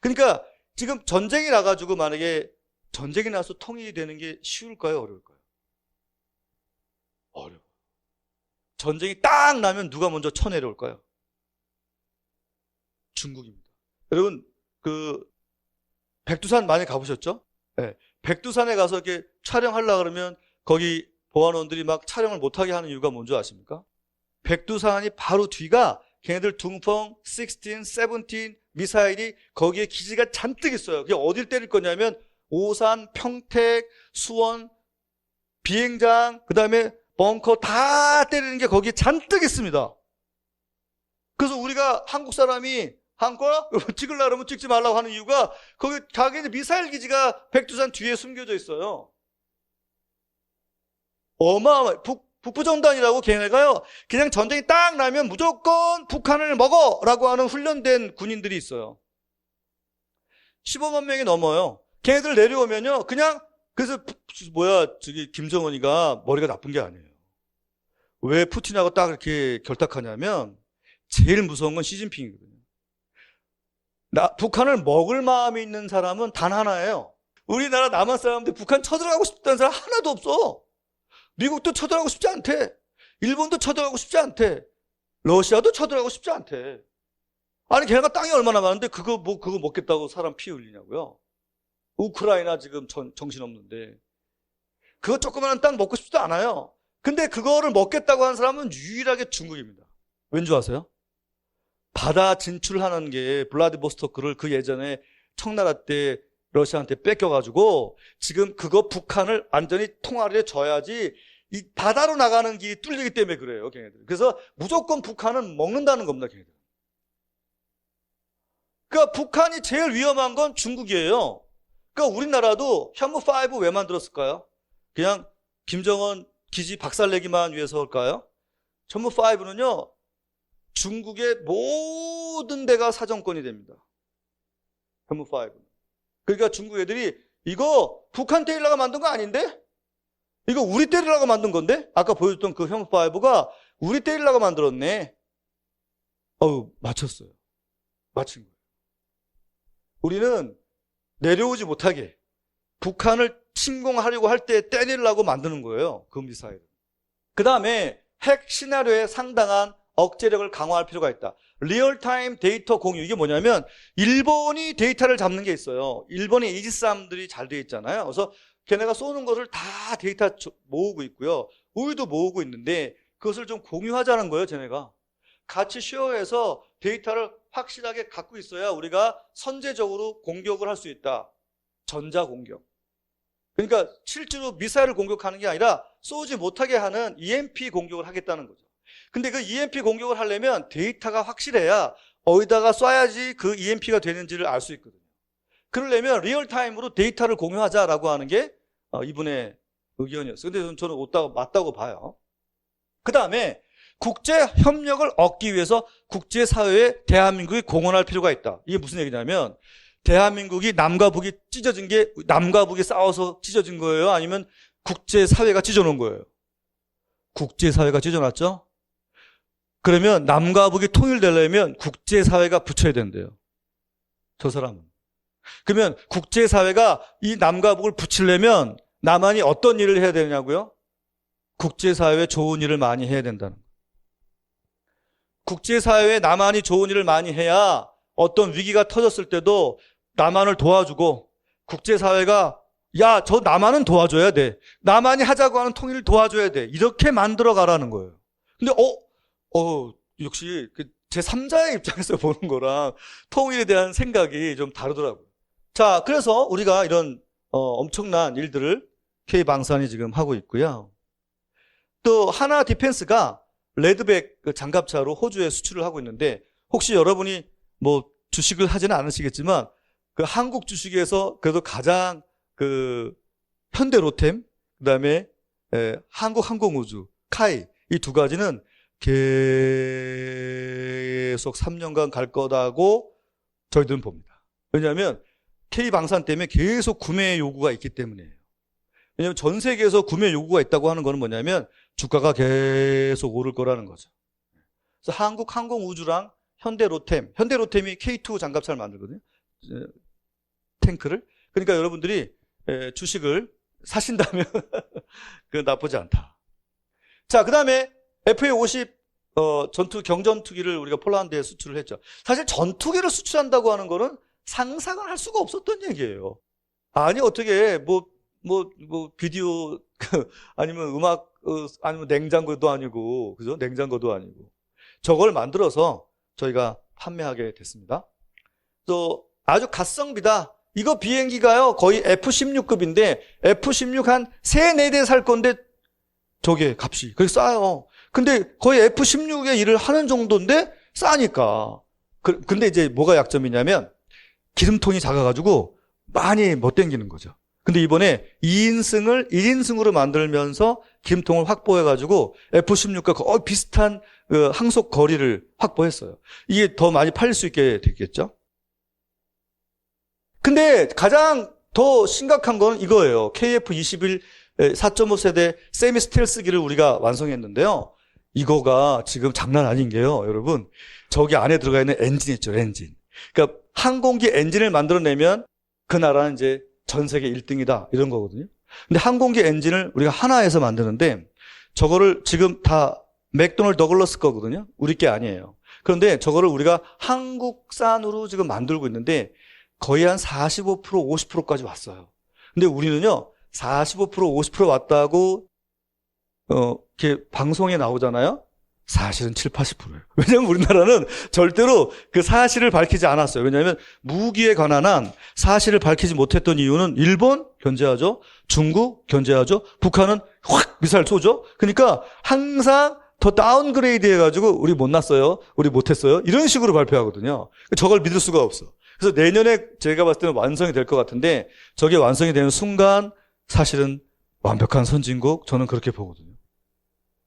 그러니까 지금 전쟁이 나가지고 만약에 전쟁이 나서 통일이 되는 게 쉬울까요? 어려울까요? 어려워. 전쟁이 딱 나면 누가 먼저 쳐내려올까요? 중국입니다. 여러분, 백두산 많이 가보셨죠? 네. 백두산에 가서 이렇게 촬영하려고 그러면 거기 보안원들이 막 촬영을 못하게 하는 이유가 뭔지 아십니까? 백두산이 바로 뒤가 걔네들 둥펑, 16, 17 미사일이 거기에 기지가 잔뜩 있어요. 그게 어딜 때릴 거냐면 오산, 평택, 수원, 비행장, 그 다음에 벙커 다 때리는 게 거기에 잔뜩 있습니다. 그래서 우리가 한국 사람이 한거 찍으려고 그러면 찍지 말라고 하는 이유가 거기 자기네 미사일 기지가 백두산 뒤에 숨겨져 있어요. 어마어마해. 북부전단이라고 걔네가요. 그냥 전쟁이 딱 나면 무조건 북한을 먹어라고 하는 훈련된 군인들이 있어요. 15만 명이 넘어요. 걔네들 내려오면요. 그냥 그래서 저기 김정은이가 머리가 나쁜 게 아니에요. 왜 푸틴하고 딱 이렇게 결탁하냐면 제일 무서운 건 시진핑이거든요. 북한을 먹을 마음이 있는 사람은 단 하나예요. 우리나라 남한 사람들 북한 쳐들어가고 싶다는 사람 하나도 없어. 미국도 쳐들어가고 싶지 않대. 일본도 쳐들어가고 싶지 않대. 러시아도 쳐들어가고 싶지 않대. 아니 걔네가 땅이 얼마나 많은데 그거 먹겠다고 사람 피 흘리냐고요. 우크라이나 지금 정신없는데 그거 조그마한 땅 먹고 싶지도 않아요. 근데 그거를 먹겠다고 하는 사람은 유일하게 중국입니다. 왠지 아세요? 바다 진출하는 게 블라디보스토크를 그 예전에 청나라 때 러시아한테 뺏겨가지고 지금 그거 북한을 완전히 통화를 해줘야지 이 바다로 나가는 길이 뚫리기 때문에 그래요, 걔네들. 그래서 무조건 북한은 먹는다는 겁니다, 걔네들. 그러니까 북한이 제일 위험한 건 중국이에요. 그러니까 우리나라도 현무5 왜 만들었을까요? 그냥 김정은 기지 박살내기만 위해서일까요? 현무5는요, 중국의 모든 데가 사정권이 됩니다. 현무5. 그러니까 중국 애들이 이거 북한 때리려고 만든 거 아닌데? 이거 우리 때리려고 만든 건데? 아까 보여줬던 그 현무5가 우리 때리려고 만들었네. 맞췄어요. 맞춘 거예요. 우리는 내려오지 못하게 북한을 침공하려고 할 때 때리려고 만드는 거예요. 그 미사일. 그 다음에 핵 시나리오에 상당한 억제력을 강화할 필요가 있다. 리얼타임 데이터 공유. 이게 뭐냐면 일본이 데이터를 잡는 게 있어요. 일본의 이지스함들이 잘 돼 있잖아요. 그래서 걔네가 쏘는 것을 다 데이터 모으고 있고요. 우리도 모으고 있는데 그것을 좀 공유하자는 거예요. 쟤네가. 같이 쉐어해서 데이터를 확실하게 갖고 있어야 우리가 선제적으로 공격을 할 수 있다. 전자공격. 그러니까 실제로 미사일을 공격하는 게 아니라 쏘지 못하게 하는 EMP 공격을 하겠다는 거죠. 근데 그 EMP 공격을 하려면 데이터가 확실해야 어디다가 쏴야지 그 EMP가 되는지를 알 수 있거든요. 그러려면 리얼타임으로 데이터를 공유하자라고 하는 게 이분의 의견이었어요. 근데 저는 맞다고 봐요. 그 다음에 국제협력을 얻기 위해서 국제사회에 대한민국이 공헌할 필요가 있다. 이게 무슨 얘기냐면 대한민국이 남과 북이 찢어진 게 남과 북이 싸워서 찢어진 거예요? 아니면 국제사회가 찢어놓은 거예요? 국제사회가 찢어놨죠? 그러면 남과 북이 통일되려면 국제사회가 붙여야 된대요. 저 사람은. 그러면 국제사회가 이 남과 북을 붙이려면 남한이 어떤 일을 해야 되냐고요? 국제사회에 좋은 일을 많이 해야 된다는 거예요. 국제사회에 남한이 좋은 일을 많이 해야 어떤 위기가 터졌을 때도 남한을 도와주고 국제사회가 야, 저 남한은 도와줘야 돼. 남한이 하자고 하는 통일을 도와줘야 돼. 이렇게 만들어 가라는 거예요. 근데 역시 제3자의 입장에서 보는 거랑 통일에 대한 생각이 좀 다르더라고요. 자, 그래서 우리가 이런 엄청난 일들을 K방산이 지금 하고 있고요. 또 하나 디펜스가 레드백 장갑차로 호주에 수출을 하고 있는데 혹시 여러분이 뭐 주식을 하지는 않으시겠지만 그 한국 주식에서 그래도 가장 현대로템 그다음에 한국항공우주 카이 이 두 가지는 계속 3년간 갈 거다고 저희들은 봅니다. 왜냐하면 K방산 때문에 계속 구매 요구가 있기 때문이에요. 왜냐하면 전 세계에서 구매 요구가 있다고 하는 거는 뭐냐면 주가가 계속 오를 거라는 거죠. 그래서 한국항공우주랑 현대로템이 K2 장갑차를 만들거든요. 탱크를. 그러니까 여러분들이 주식을 사신다면 그 나쁘지 않다. 자, 그 다음에 FA-50 경전투기를 우리가 폴란드에 수출을 했죠. 사실 전투기를 수출한다고 하는 거는 상상을 할 수가 없었던 얘기예요. 아니 어떻게 뭐 비디오 아니면 음악 아니면 냉장고도 아니고, 그죠? 냉장고도 아니고 저걸 만들어서 저희가 판매하게 됐습니다. 또 아주 가성비다. 이거 비행기가요 거의 F-16급인데 F-16 한 3-4대 살 건데 저게 값이 그게 싸요. 근데 거의 F-16의 일을 하는 정도인데 싸니까. 근데 이제 뭐가 약점이냐면 기름통이 작아가지고 많이 못 당기는 거죠. 근데 이번에 2인승을 1인승으로 만들면서 기름통을 확보해가지고 F-16과 거의 비슷한 항속 거리를 확보했어요. 이게 더 많이 팔릴 수 있게 됐겠죠. 근데 가장 더 심각한 건 이거예요. KF-21 4.5세대 세미 스텔스기를 우리가 완성했는데요. 이거가 지금 장난 아닌 게요, 여러분. 저기 안에 들어가 있는 엔진 있죠, 엔진. 그러니까 항공기 엔진을 만들어내면 그 나라는 이제 전 세계 1등이다 이런 거거든요. 근데 항공기 엔진을 우리가 하나에서 만드는데 저거를 지금 다 맥도널드 더글러스 거거든요. 우리 게 아니에요. 그런데 저거를 우리가 한국산으로 지금 만들고 있는데 거의 한 45%, 50%까지 왔어요. 근데 우리는요, 45%, 50% 왔다고 이렇게 방송에 나오잖아요. 사실은 7, 80%예요. 왜냐하면 우리나라는 절대로 그 사실을 밝히지 않았어요. 왜냐하면 무기에 관한 한 사실을 밝히지 못했던 이유는 일본 견제하죠. 중국 견제하죠. 북한은 확 미사일 쏘죠. 그러니까 항상 더 다운그레이드 해가지고 우리 못났어요. 우리 못했어요. 이런 식으로 발표하거든요. 저걸 믿을 수가 없어. 그래서 내년에 제가 봤을 때는 완성이 될 것 같은데 저게 완성이 되는 순간 사실은 완벽한 선진국 저는 그렇게 보거든요.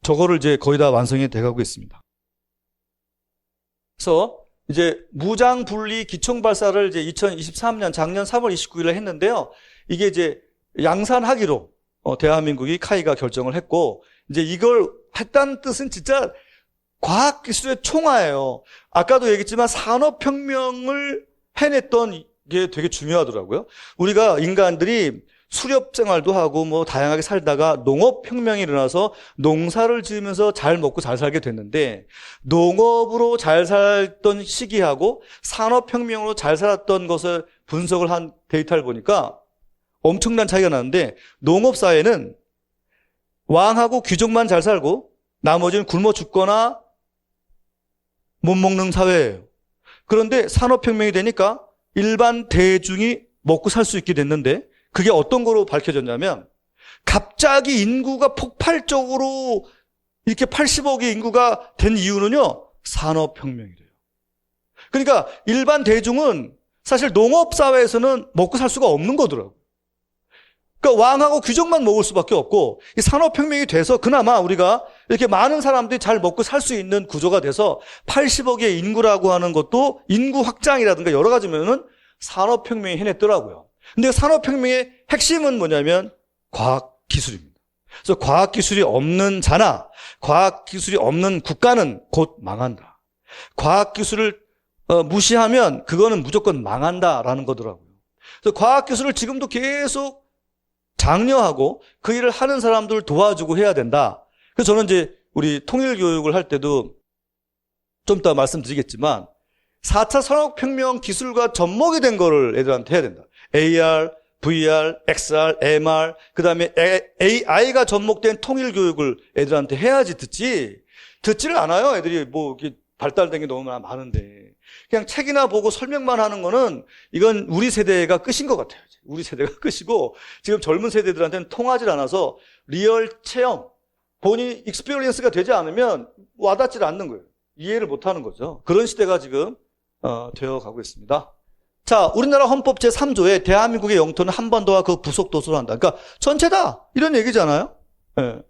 저거를 이제 거의 다 완성이 돼가고 있습니다. 그래서 이제 무장 분리 기총 발사를 이제 2023년 작년 3월 29일에 했는데요. 이게 이제 양산하기로 대한민국이 카이가 결정을 했고 이제 이걸 했다는 뜻은 진짜 과학기술의 총화예요. 아까도 얘기했지만 산업혁명을 해냈던 게 되게 중요하더라고요. 우리가 인간들이 수렵 생활도 하고 뭐 다양하게 살다가 농업혁명이 일어나서 농사를 지으면서 잘 먹고 잘 살게 됐는데 농업으로 잘 살던 시기하고 산업혁명으로 잘 살았던 것을 분석을 한 데이터를 보니까 엄청난 차이가 나는데 농업사회는 왕하고 귀족만 잘 살고 나머지는 굶어 죽거나 못 먹는 사회예요. 그런데 산업혁명이 되니까 일반 대중이 먹고 살 수 있게 됐는데 그게 어떤 거로 밝혀졌냐면 갑자기 인구가 폭발적으로 이렇게 80억의 인구가 된 이유는요. 산업혁명이 돼요. 그러니까 일반 대중은 사실 농업사회에서는 먹고 살 수가 없는 거더라고요. 그러니까 왕하고 귀족만 먹을 수밖에 없고 이 산업혁명이 돼서 그나마 우리가 이렇게 많은 사람들이 잘 먹고 살 수 있는 구조가 돼서 80억의 인구라고 하는 것도 인구 확장이라든가 여러 가지면은 산업혁명이 해냈더라고요. 근데 산업혁명의 핵심은 뭐냐면 과학기술입니다. 그래서 과학기술이 없는 자나 과학기술이 없는 국가는 곧 망한다. 과학기술을 무시하면 그거는 무조건 망한다라는 거더라고요. 그래서 과학기술을 지금도 계속 장려하고 그 일을 하는 사람들을 도와주고 해야 된다. 그래서 저는 이제 우리 통일교육을 할 때도 좀 이따 말씀드리겠지만 4차 산업혁명 기술과 접목이 된 거를 애들한테 해야 된다. AR, VR, XR, MR, 그 다음에 AI가 접목된 통일교육을 애들한테 해야지 듣지를 않아요. 애들이 뭐 이렇게 발달된 게 너무 많은데. 그냥 책이나 보고 설명만 하는 거는 이건 우리 세대가 끝인 것 같아요. 우리 세대가 끝이고 지금 젊은 세대들한테는 통하지 않아서 리얼 체험, 본인 익스피리언스가 되지 않으면 와닿지 않는 거예요. 이해를 못하는 거죠. 그런 시대가 지금 되어가고 있습니다. 자, 우리나라 헌법 제3조에 대한민국의 영토는 한반도와 그 부속도서로 한다. 그러니까 전체다 이런 얘기잖아요. 예.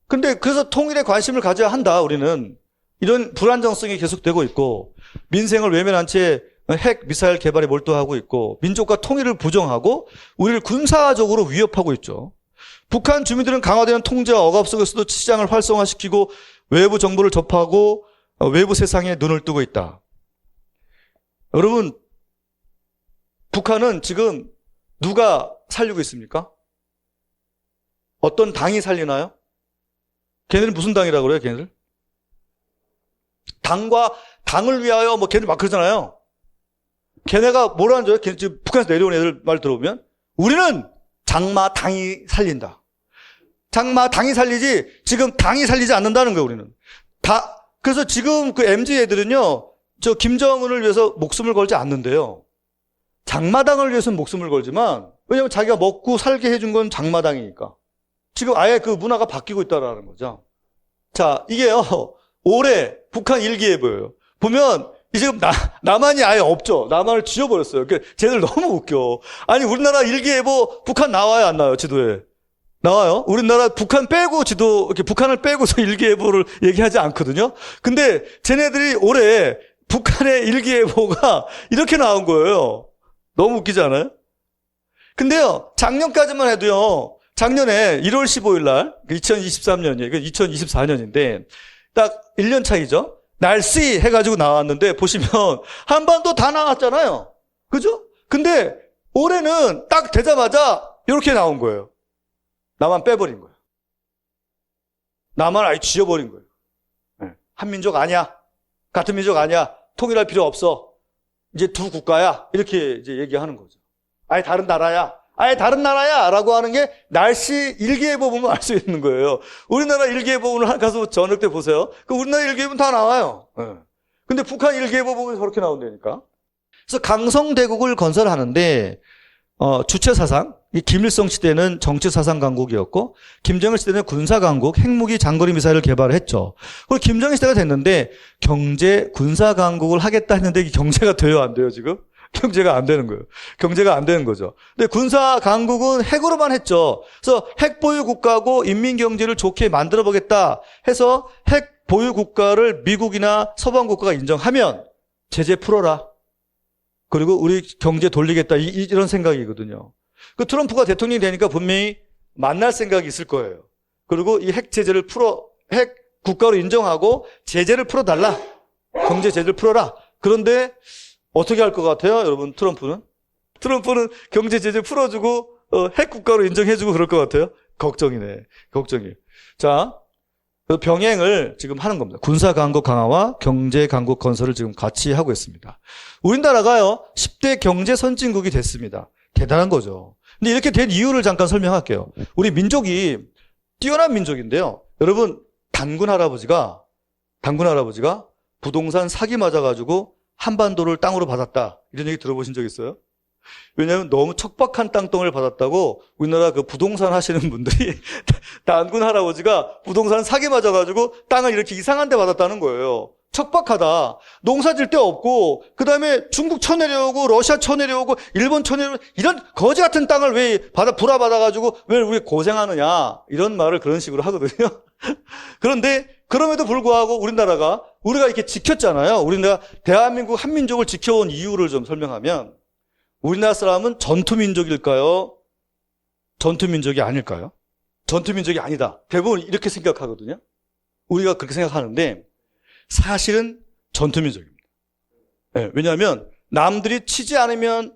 근데 그래서 통일에 관심을 가져야 한다. 우리는 이런 불안정성이 계속되고 있고 민생을 외면한 채 핵 미사일 개발에 몰두하고 있고 민족과 통일을 부정하고 우리를 군사적으로 위협하고 있죠. 북한 주민들은 강화되는 통제와 억압 속에서도 시장을 활성화시키고 외부 정보를 접하고 외부 세상에 눈을 뜨고 있다. 여러분 북한은 지금 누가 살리고 있습니까? 어떤 당이 살리나요? 걔네들 무슨 당이라고 그래요, 걔네들? 당을 위하여 뭐 걔네들 막 그러잖아요. 걔네가 뭐라는 줄 알아요? 걔네 지금 북한에서 내려온 애들 말 들어보면 우리는 장마 당이 살린다. 장마 당이 살리지 지금 당이 살리지 않는다는 거예요, 우리는. 그래서 지금 그 MZ 애들은요, 저 김정은을 위해서 목숨을 걸지 않는데요. 장마당을 위해서는 목숨을 걸지만, 왜냐면 자기가 먹고 살게 해준 건 장마당이니까. 지금 아예 그 문화가 바뀌고 있다라는 거죠. 자, 이게요, 올해 북한 일기예보예요. 보면, 지금 남한이 아예 없죠. 남한을 지워버렸어요. 쟤들 너무 웃겨. 아니, 우리나라 일기예보 북한 나와요, 안 나와요, 지도에? 나와요. 우리나라 북한 빼고 이렇게 북한을 빼고서 일기예보를 얘기하지 않거든요. 근데 쟤네들이 올해 북한의 일기예보가 이렇게 나온 거예요. 너무 웃기지 않아요? 근데요, 작년까지만 해도요, 작년에 1월 15일 날, 2023년이에요. 2024년인데, 딱 1년 차이죠? 날씨 해가지고 나왔는데, 보시면, 한반도 다 나왔잖아요. 그죠? 근데, 올해는 딱 되자마자, 이렇게 나온 거예요. 나만 빼버린 거예요. 나만 아예 지워버린 거예요. 네. 한민족 아니야. 같은 민족 아니야. 통일할 필요 없어. 이제 두 국가야. 이렇게 이제 얘기하는 거죠. 아예 다른 나라야. 아예 다른 나라야. 라고 하는 게 날씨 일기예보 보면 알 수 있는 거예요. 우리나라 일기예보는 가서 저녁 때 보세요. 그 우리나라 일기예보는 다 나와요. 네. 근데 북한 일기예보 보면 저렇게 나온다니까. 그래서 강성대국을 건설하는데, 주체 사상, 이 김일성 시대는 정치 사상 강국이었고, 김정일 시대는 군사 강국, 핵무기 장거리 미사일을 개발을 했죠. 그리고 김정일 시대가 됐는데, 경제 군사 강국을 하겠다 했는데, 이게 경제가 돼요, 안 돼요, 지금? 경제가 안 되는 거예요. 경제가 안 되는 거죠. 근데 군사 강국은 핵으로만 했죠. 그래서 핵 보유 국가고 인민 경제를 좋게 만들어 보겠다 해서 핵 보유 국가를 미국이나 서방 국가가 인정하면 제재 풀어라. 그리고 우리 경제 돌리겠다. 이런 생각이거든요. 그 트럼프가 대통령이 되니까 분명히 만날 생각이 있을 거예요. 그리고 이 핵 제재를 핵 국가로 인정하고 제재를 풀어달라. 경제 제재를 풀어라. 그런데 어떻게 할 것 같아요, 여러분? 트럼프는 경제 제재 풀어주고 핵 국가로 인정해주고 그럴 것 같아요. 걱정이네. 걱정이에요. 자, 병행을 지금 하는 겁니다. 군사 강국 강화와 경제 강국 건설을 지금 같이 하고 있습니다. 우리나라가요, 10대 경제 선진국이 됐습니다. 대단한 거죠. 근데 이렇게 된 이유를 잠깐 설명할게요. 우리 민족이 뛰어난 민족인데요. 여러분, 단군 할아버지가 부동산 사기 맞아가지고 한반도를 땅으로 받았다. 이런 얘기 들어보신 적 있어요? 왜냐하면 너무 척박한 땅덩어리를 받았다고 우리나라 그 부동산 하시는 분들이 단군 할아버지가 부동산 사기 맞아가지고 땅을 이렇게 이상한 데 받았다는 거예요. 척박하다. 농사 질 데 없고, 그 다음에 중국 쳐내려오고, 러시아 쳐내려오고, 일본 쳐내려오고, 이런 거지 같은 땅을 왜 불화받아가지고 왜 우리 고생하느냐. 이런 말을 그런 식으로 하거든요. 그런데 그럼에도 불구하고 우리가 이렇게 지켰잖아요. 우리나라 대한민국 한민족을 지켜온 이유를 좀 설명하면, 우리나라 사람은 전투민족일까요? 전투민족이 아닐까요? 전투민족이 아니다. 대부분 이렇게 생각하거든요. 우리가 그렇게 생각하는데 사실은 전투민족입니다. 네, 왜냐하면 남들이 치지 않으면,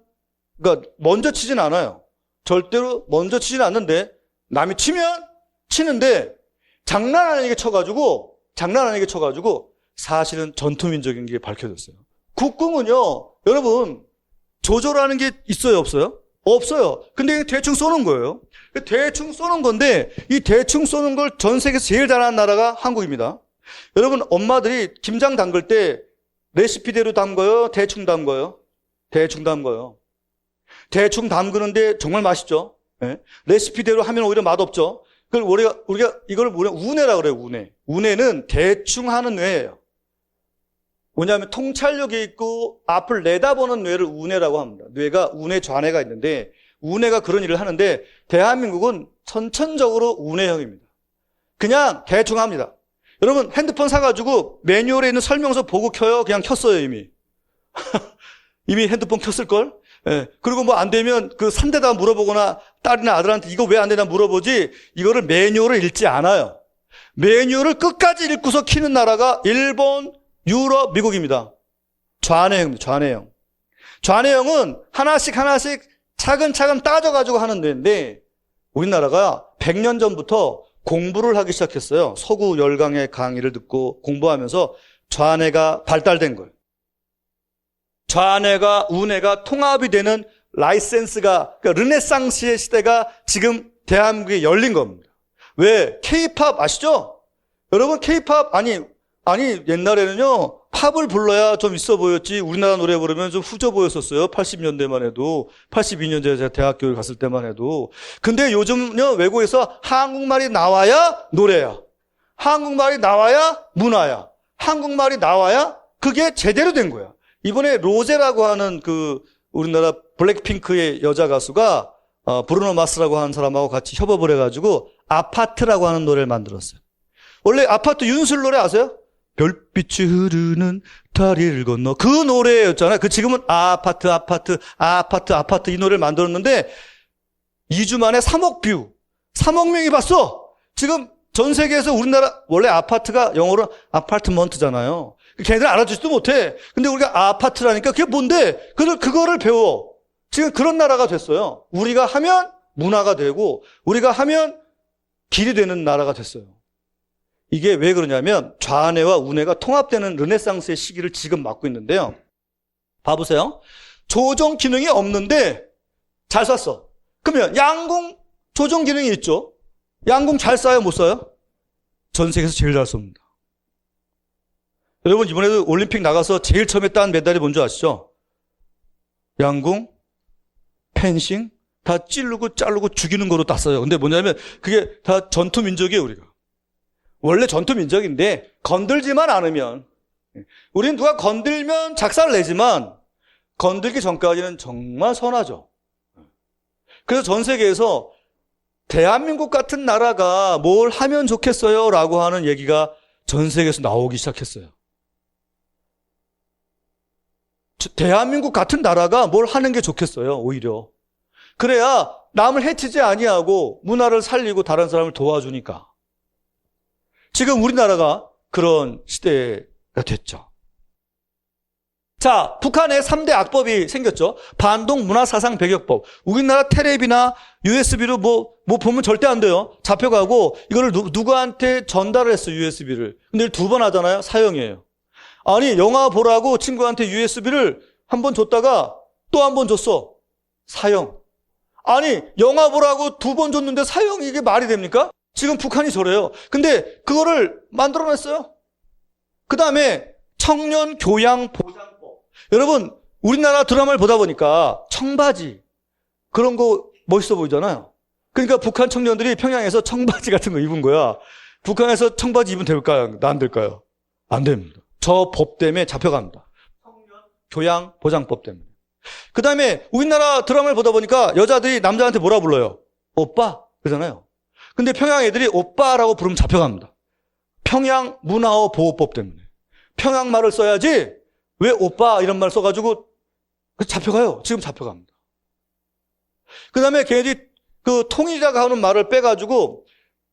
그러니까 먼저 치진 않아요. 절대로 먼저 치진 않는데 남이 치면 치는데 장난 아니게 쳐가지고 사실은 전투민족인 게 밝혀졌어요. 국궁은요, 여러분, 조조라는 게 있어요, 없어요? 없어요. 근데 대충 쏘는 거예요. 대충 쏘는 건데, 이 대충 쏘는 걸 전 세계에서 제일 잘하는 나라가 한국입니다. 여러분, 엄마들이 김장 담글 때 레시피대로 담궈요? 대충 담궈요? 대충 담궈요. 대충 담그는데 정말 맛있죠? 네. 레시피대로 하면 오히려 맛없죠? 그걸 우리가 이걸 우뇌라고 그래요, 우뇌. 우뇌는 대충 하는 뇌예요. 뭐냐면 통찰력이 있고 앞을 내다보는 뇌를 우뇌라고 합니다. 뇌가 우뇌 좌뇌가 있는데 우뇌가 그런 일을 하는데 대한민국은 선천적으로 우뇌형입니다. 그냥 대충 합니다. 여러분 핸드폰 사가지고 매뉴얼에 있는 설명서 보고 켜요? 그냥 켰어요 이미. 이미 핸드폰 켰을걸? 예. 그리고 뭐 안 되면 그 산대다 물어보거나 딸이나 아들한테 이거 왜 안 되나 물어보지 이거를 매뉴얼을 읽지 않아요. 매뉴얼을 끝까지 읽고서 키는 나라가 일본, 유럽, 미국입니다. 좌뇌형입니다. 좌뇌형. 좌뇌형은 하나씩 차근차근 따져가지고 하는 데인데 우리나라가 100년 전부터 공부를 하기 시작했어요. 서구 열강의 강의를 듣고 공부하면서 좌뇌가 발달된 거예요. 좌뇌가 우뇌가 통합이 되는 라이센스가, 그러니까 르네상스의 시대가 지금 대한민국에 열린 겁니다. 왜? K-팝 아시죠? 여러분 K-팝 아니 옛날에는요 팝을 불러야 좀 있어 보였지 우리나라 노래 부르면 좀 후져 보였었어요. 80년대만 해도 82년도에 제가 대학교를 갔을 때만 해도. 근데 요즘은요 외국에서 한국말이 나와야 노래야, 한국말이 나와야 문화야, 한국말이 나와야 그게 제대로 된 거야. 이번에 로제라고 하는 그 우리나라 블랙핑크의 여자 가수가 브루노 마스라고 하는 사람하고 같이 협업을 해가지고 아파트라고 하는 노래를 만들었어요. 원래 아파트 윤술 노래 아세요? 별빛이 흐르는 다리를 건너, 그 노래였잖아요. 그 지금은 아파트 이 노래를 만들었는데 2주 만에 3억 뷰, 3억 명이 봤어. 지금 전 세계에서 우리나라 원래 아파트가 영어로 아파트먼트잖아요. 걔네들 알아듣지도 못해. 근데 우리가 아파트라니까 그게 뭔데? 그거를 배워. 지금 그런 나라가 됐어요. 우리가 하면 문화가 되고 우리가 하면 길이 되는 나라가 됐어요. 이게 왜 그러냐면 좌뇌와 우뇌가 통합되는 르네상스의 시기를 지금 맞고 있는데요. 봐보세요. 조정 기능이 없는데 잘 쐈어. 그러면 양궁 조정 기능이 있죠. 양궁 잘 쏴요, 못 쏴요? 전 세계에서 제일 잘 쏩니다. 여러분 이번에도 올림픽 나가서 제일 처음에 딴 메달이 뭔지 아시죠? 양궁, 펜싱 다 찌르고 자르고 죽이는 거로 땄어요. 근데 뭐냐면 그게 다 전투 민족이에요, 우리가. 원래 전투 민족인데 건들지만 않으면, 우리는 누가 건들면 작사를 내지만 건들기 전까지는 정말 선하죠. 그래서 전 세계에서 대한민국 같은 나라가 뭘 하면 좋겠어요 라고 하는 얘기가 전 세계에서 나오기 시작했어요. 대한민국 같은 나라가 뭘 하는 게 좋겠어요, 오히려. 그래야 남을 해치지 아니하고 문화를 살리고 다른 사람을 도와주니까. 지금 우리나라가 그런 시대가 됐죠. 자, 북한에 3대 악법이 생겼죠. 반동 문화사상 배격법. 우리나라 텔레비나 USB로 뭐 보면 절대 안 돼요. 잡혀가고 이거를 누구한테 전달을 했어요, USB를. 근데 2번 하잖아요. 사형이에요. 아니, 영화 보라고 친구한테 USB를 한 번 줬다가 또 한 번 줬어. 사형. 아니, 영화 보라고 2번 줬는데 사형이 이게 말이 됩니까? 지금 북한이 저래요. 근데 그거를 만들어냈어요. 그 다음에 청년 교양 보장법. 여러분, 우리나라 드라마를 보다 보니까 청바지 그런 거 멋있어 보이잖아요. 그러니까 북한 청년들이 평양에서 청바지 같은 거 입은 거야. 북한에서 청바지 입으면 될까요? 안 될까요? 안 됩니다. 저 법 때문에 잡혀갑니다. 청년 교양 보장법 때문에. 그 다음에 우리나라 드라마를 보다 보니까 여자들이 남자한테 뭐라 불러요? 오빠 그러잖아요. 근데 평양 애들이 오빠라고 부르면 잡혀갑니다. 평양 문화어 보호법 때문에. 평양 말을 써야지 왜 오빠 이런 말 써가지고 잡혀가요. 지금 잡혀갑니다. 그 다음에 걔네들이 그 통일이라고 하는 말을 빼가지고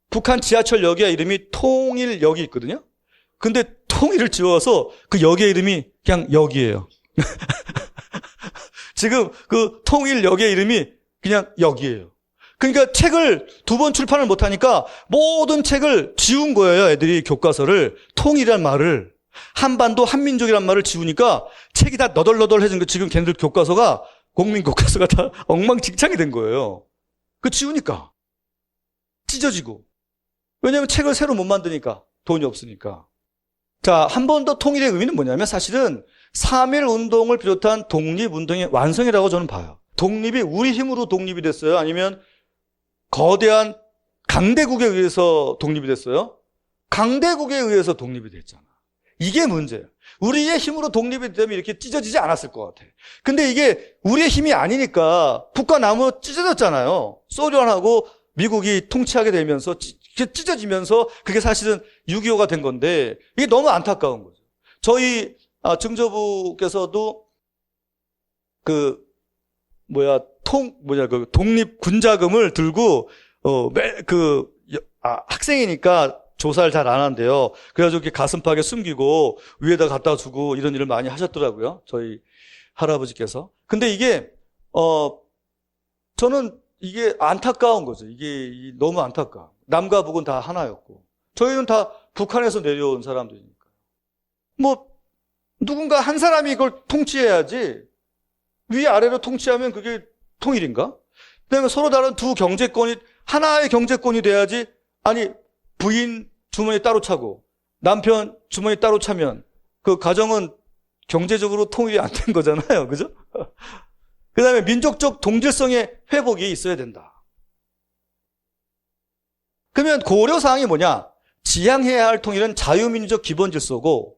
북한 지하철역의 이름이 통일역이 있거든요. 근데 통일을 지워서 그 역의 이름이 그냥 역이에요. 지금 그 통일역의 이름이 그냥 역이에요. 그러니까 책을 2번 출판을 못하니까 모든 책을 지운 거예요. 애들이 교과서를. 통일이란 말을, 한반도 한민족이란 말을 지우니까 책이 다 너덜너덜해진 거. 지금 걔네들 교과서가, 국민 교과서가 다 엉망진창이 된 거예요. 그 지우니까 찢어지고. 왜냐하면 책을 새로 못 만드니까, 돈이 없으니까. 자, 한 번 더 통일의 의미는 뭐냐면 사실은 3.1 운동을 비롯한 독립운동의 완성이라고 저는 봐요. 독립이 우리 힘으로 독립이 됐어요? 아니면 거대한 강대국에 의해서 독립이 됐어요? 강대국에 의해서 독립이 됐잖아. 이게 문제예요. 우리의 힘으로 독립이 되면 이렇게 찢어지지 않았을 것 같아. 근데 이게 우리의 힘이 아니니까 북과 남으로 찢어졌잖아요. 소련하고 미국이 통치하게 되면서 찢어지면서 그게 사실은 6.25가 된 건데 이게 너무 안타까운 거죠. 저희 증조부께서도 그 독립군자금을 들고 학생이니까 조사를 잘 안 한대요. 그래가지고 이렇게 가슴팍에 숨기고 위에다 갖다 주고 이런 일을 많이 하셨더라고요. 저희 할아버지께서. 근데 이게 저는 이게 안타까운 거죠. 이게 너무 안타까워. 남과 북은 다 하나였고 저희는 다 북한에서 내려온 사람들이니까. 뭐 누군가 한 사람이 이걸 통치해야지 위아래로 통치하면 그게 통일인가? 그다음에 서로 다른 두 경제권이 하나의 경제권이 돼야지. 아니 부인 주머니 따로 차고 남편 주머니 따로 차면 그 가정은 경제적으로 통일이 안 된 거잖아요. 그죠? 그다음에 민족적 동질성의 회복이 있어야 된다. 그러면 고려사항이 뭐냐? 지향해야 할 통일은 자유민주적 기본 질서고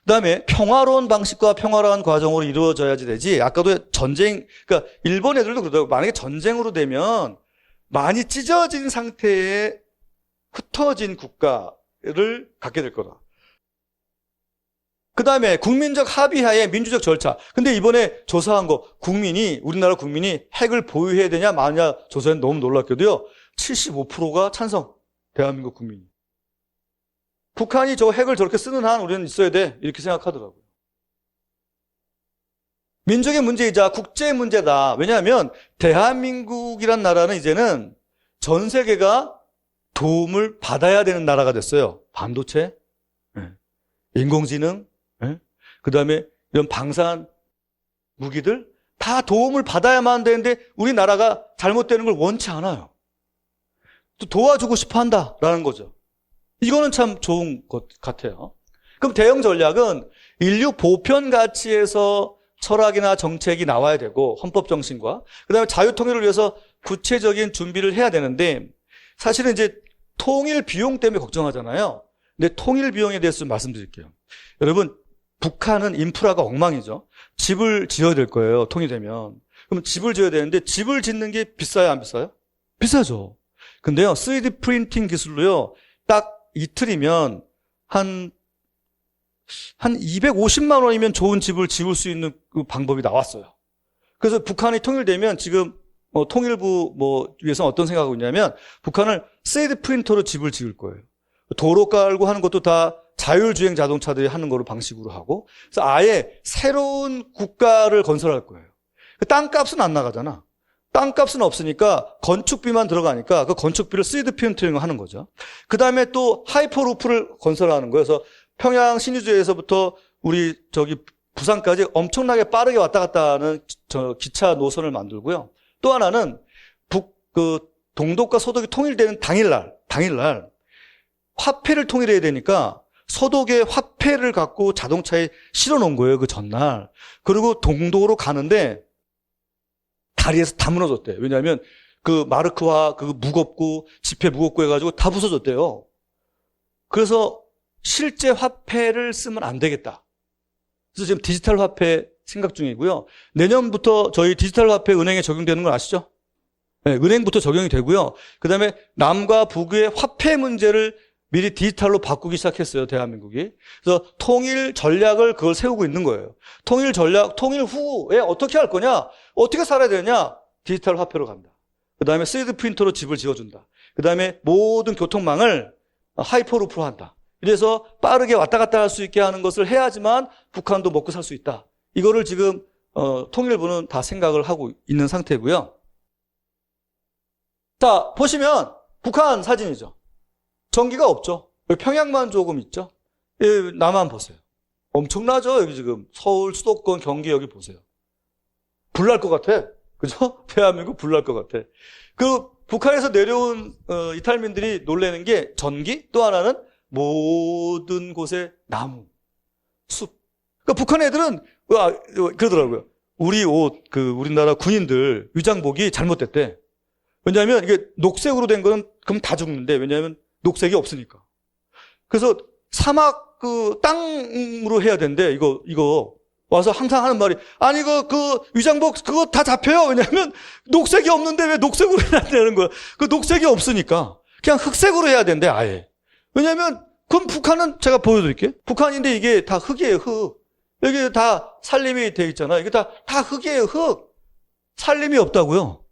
그다음에 평화로운 방식과 평화로운 과정으로 이루어져야지 되지. 아까도 전쟁, 그러니까 일본 애들도 그러더라고요. 만약에 전쟁으로 되면 많이 찢어진 상태에 흩어진 국가를 갖게 될 거다. 그다음에 국민적 합의하에 민주적 절차. 근데 이번에 조사한 거 우리나라 국민이 핵을 보유해야 되냐 마냐 조사는 너무 놀랍게도요. 75%가 찬성. 대한민국 국민이. 북한이 저 핵을 저렇게 쓰는 한 우리는 있어야 돼. 이렇게 생각하더라고요. 민족의 문제이자 국제 문제다. 왜냐하면 대한민국이란 나라는 이제는 전 세계가 도움을 받아야 되는 나라가 됐어요. 반도체, 인공지능, 그다음에 이런 방산 무기들 다 도움을 받아야만 되는데 우리나라가 잘못되는 걸 원치 않아요. 또 도와주고 싶어 한다라는 거죠. 이거는 참 좋은 것 같아요. 그럼 대응 전략은 인류 보편 가치에서 철학이나 정책이 나와야 되고 헌법 정신과 그다음에 자유 통일을 위해서 구체적인 준비를 해야 되는데 사실은 이제 통일 비용 때문에 걱정하잖아요. 근데 통일 비용에 대해서 좀 말씀드릴게요. 여러분 북한은 인프라가 엉망이죠. 집을 지어야 될 거예요. 통일되면. 그럼 집을 지어야 되는데 집을 짓는 게 비싸요, 안 비싸요? 비싸죠. 근데요, 3D 프린팅 기술로요, 딱 이틀이면 한 250만 원이면 좋은 집을 지을 수 있는 그 방법이 나왔어요. 그래서 북한이 통일되면 지금 통일부 위에서 어떤 생각하고 있냐면 북한을 3D 프린터로 집을 지을 거예요. 도로 깔고 하는 것도 다 자율주행 자동차들이 하는 거로 방식으로 하고 그래서 아예 새로운 국가를 건설할 거예요. 땅값은 안 나가잖아. 땅값은 없으니까 건축비만 들어가니까 그 건축비를 3D 프린팅을 하는 거죠. 그 다음에 또 하이퍼루프를 건설하는 거예요. 그래서 평양 신의주에서부터 우리 부산까지 엄청나게 빠르게 왔다 갔다 하는 기차 노선을 만들고요. 또 하나는 동독과 서독이 통일되는 당일날 화폐를 통일해야 되니까 서독에 화폐를 갖고 자동차에 실어 놓은 거예요. 그 전날. 그리고 동독으로 가는데 다리에서 다 무너졌대요. 왜냐하면 그 마르크화 무겁고 지폐 무겁고 해가지고 다 부서졌대요. 그래서 실제 화폐를 쓰면 안 되겠다. 그래서 지금 디지털 화폐 생각 중이고요. 내년부터 저희 디지털 화폐 은행에 적용되는 걸 아시죠? 네, 은행부터 적용이 되고요. 그다음에 남과 북의 화폐 문제를 미리 디지털로 바꾸기 시작했어요. 대한민국이. 그래서 통일 전략을 그걸 세우고 있는 거예요. 통일 전략, 통일 후에 어떻게 할 거냐? 어떻게 살아야 되냐? 디지털 화폐로 간다. 그다음에 3D 프린터로 집을 지어준다. 그다음에 모든 교통망을 하이퍼루프로 한다. 이래서 빠르게 왔다 갔다 할 수 있게 하는 것을 해야지만 북한도 먹고 살 수 있다. 이거를 지금 통일부는 다 생각을 하고 있는 상태고요. 자, 보시면 북한 사진이죠. 전기가 없죠. 여기 평양만 조금 있죠. 남한 보세요. 엄청나죠? 여기 지금 서울, 수도권, 경기 여기 보세요. 불날 것 같아. 그죠? 대한민국 불날 것 같아. 그 북한에서 내려온 이탈민들이 놀라는 게 전기, 또 하나는 모든 곳에 나무, 숲. 그러니까 북한 애들은 그러더라고요. 우리나라 군인들 위장복이 잘못됐대. 왜냐하면 이게 녹색으로 된 거는 그럼 다 죽는데 왜냐하면 녹색이 없으니까. 그래서 사막 땅으로 해야 된대. 이거 와서 항상 하는 말이 아니 그 위장복 그거 다 잡혀요. 왜냐하면 녹색이 없는데 왜 녹색으로 해야 되는 거야? 그 녹색이 없으니까 그냥 흑색으로 해야 된대 아예. 왜냐하면 그럼 북한은 제가 보여드릴게요. 북한인데 이게 다 흙이에요. 흙. 여기 다 산림이 돼 있잖아. 이게 다 흙이에요. 흙. 산림이 없다고요.